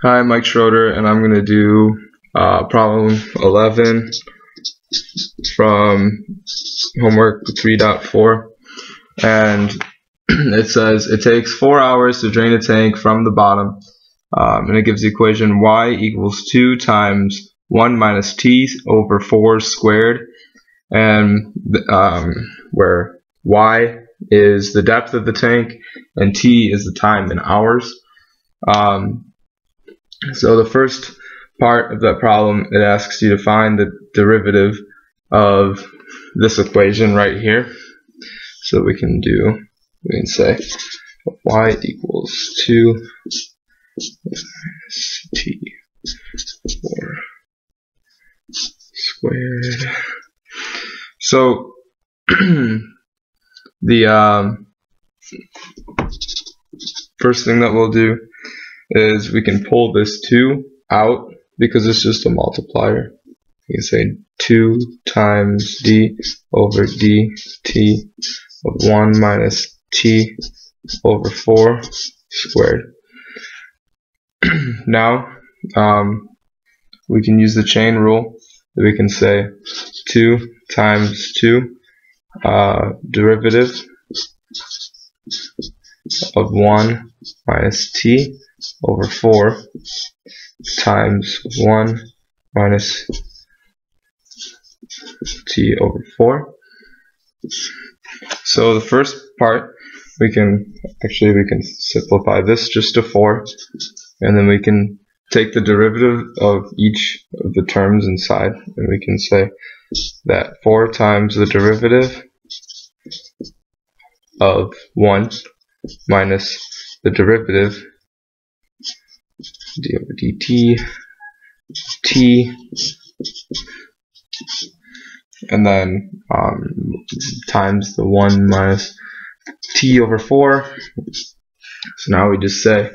Hi, I'm Mike Schroeder, and I'm going to do problem 11 from homework 3.4. And it says it takes 4 hours to drain a tank from the bottom, and it gives the equation y equals 2 times 1 minus t over 4 squared, and where y is the depth of the tank and t is the time in hours. So the first part of that problem, it asks you to find the derivative of this equation right here. So we can say y equals 2 minus t 4 squared. So the first thing that we'll do is we can pull this 2 out because it's just a multiplier. You can say 2 times d over dt of 1 minus t over 4 squared. Now we can use the chain rule. We can say 2 times 2 derivative of 1 minus t over 4 times 1 minus t over 4. So the first part, we can simplify this just to 4, and then we can take the derivative of each of the terms inside, and we can say that 4 times the derivative of 1 minus the derivative d over dt t, and then times the 1 minus t over 4. So now we just say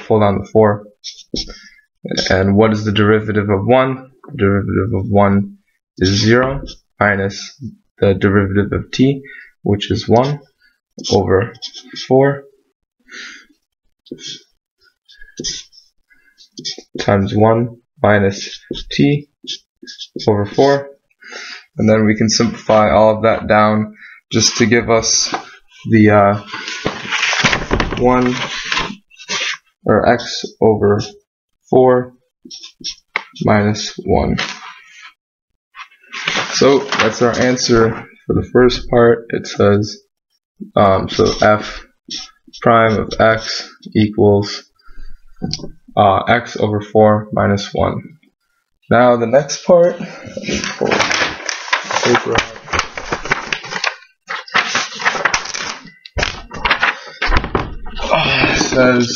pull down the 4, and what is the derivative of 1? The derivative of 1 is 0 minus the derivative of t, which is 1 over 4 times 1 minus t over 4, and then we can simplify all of that down just to give us the 1 or x over 4 minus 1. So that's our answer for the first part. It says so f prime of x equals x over 4 minus 1. Now the next part, paper out. It says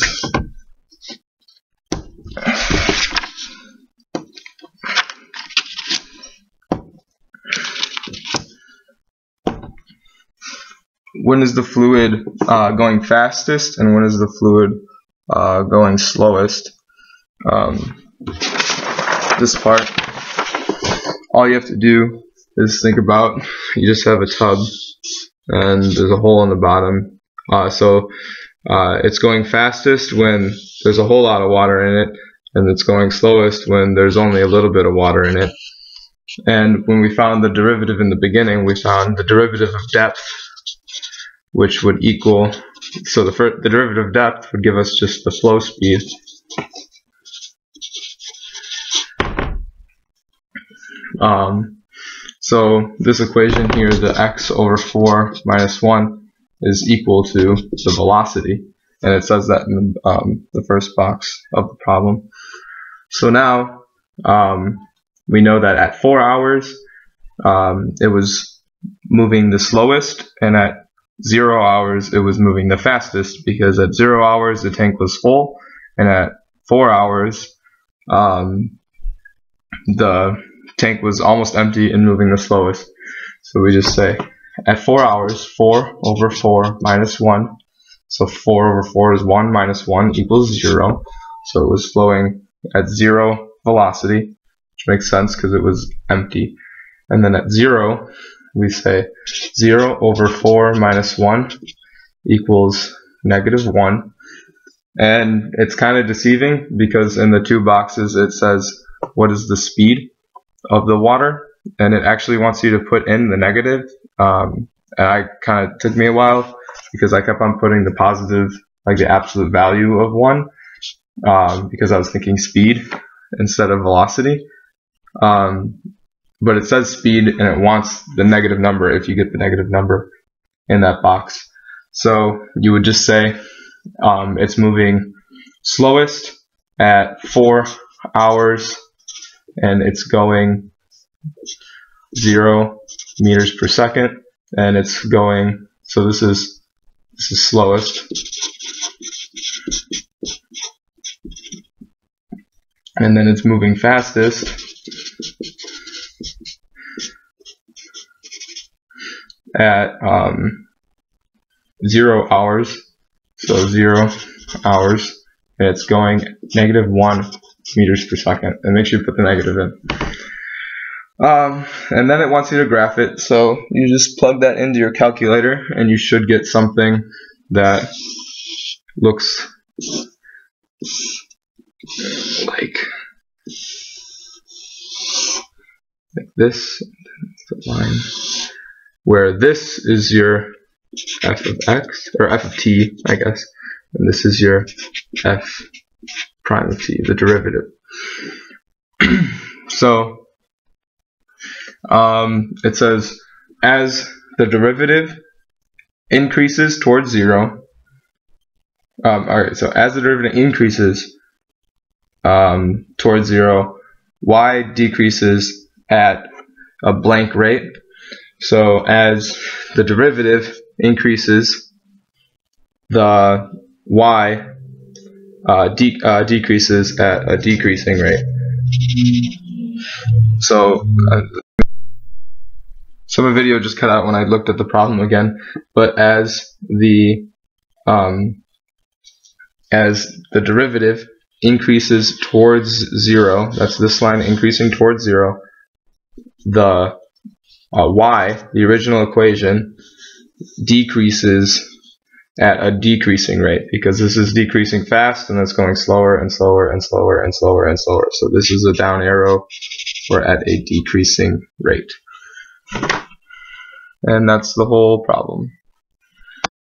when is the fluid going fastest and when is the fluid going slowest. This part, all you have to do is think about, you just have a tub and there's a hole in the bottom. So it's going fastest when there's a whole lot of water in it, and it's going slowest when there's only a little bit of water in it. And when we found the derivative in the beginning, we found the derivative of depth, which would equal, so the derivative of depth would give us just the flow speed. So this equation here, the x over 4 minus 1, is equal to the velocity, and it says that in the first box of the problem. So now we know that at 4 hours it was moving the slowest, and at 0 hours it was moving the fastest, because at 0 hours the tank was full, and at 4 hours the tank was almost empty and moving the slowest. So we just say at 4 hours, 4 over 4 minus 1, so 4 over 4 is 1 minus 1 equals 0, so it was flowing at 0 velocity, which makes sense because it was empty. And then at 0 we say 0 over 4 minus 1 equals -1, And it's kind of deceiving because in the two boxes it says what is the speed of the water, and it actually wants you to put in the negative. And I kind of took me a while because I kept on putting the positive, like the absolute value of 1, because I was thinking speed instead of velocity. But it says speed and it wants the negative number if you get the negative number in that box. So you would just say it's moving slowest at 4 hours and it's going 0 meters per second, and it's going, so this is slowest, and then it's moving fastest at 0 hours, so 0 hours, and it's going -1 meters per second, and make sure you put the negative in. And then it wants you to graph it, so you just plug that into your calculator and you should get something that looks like this, the line, where this is your f of x, or f of t, I guess, and this is your f prime of t, the derivative. So it says as the derivative increases towards 0, alright, so as the derivative increases towards 0, y decreases at a blank rate. So as the derivative increases, the y decreases at a decreasing rate. So some of the video just cut out when I looked at the problem again, but as the derivative increases towards 0, that's this line increasing towards 0, the y, the original equation, decreases at a decreasing rate, because this is decreasing fast and it's going slower and slower and slower and slower and slower. So this is a down arrow, we're at a decreasing rate. And that's the whole problem.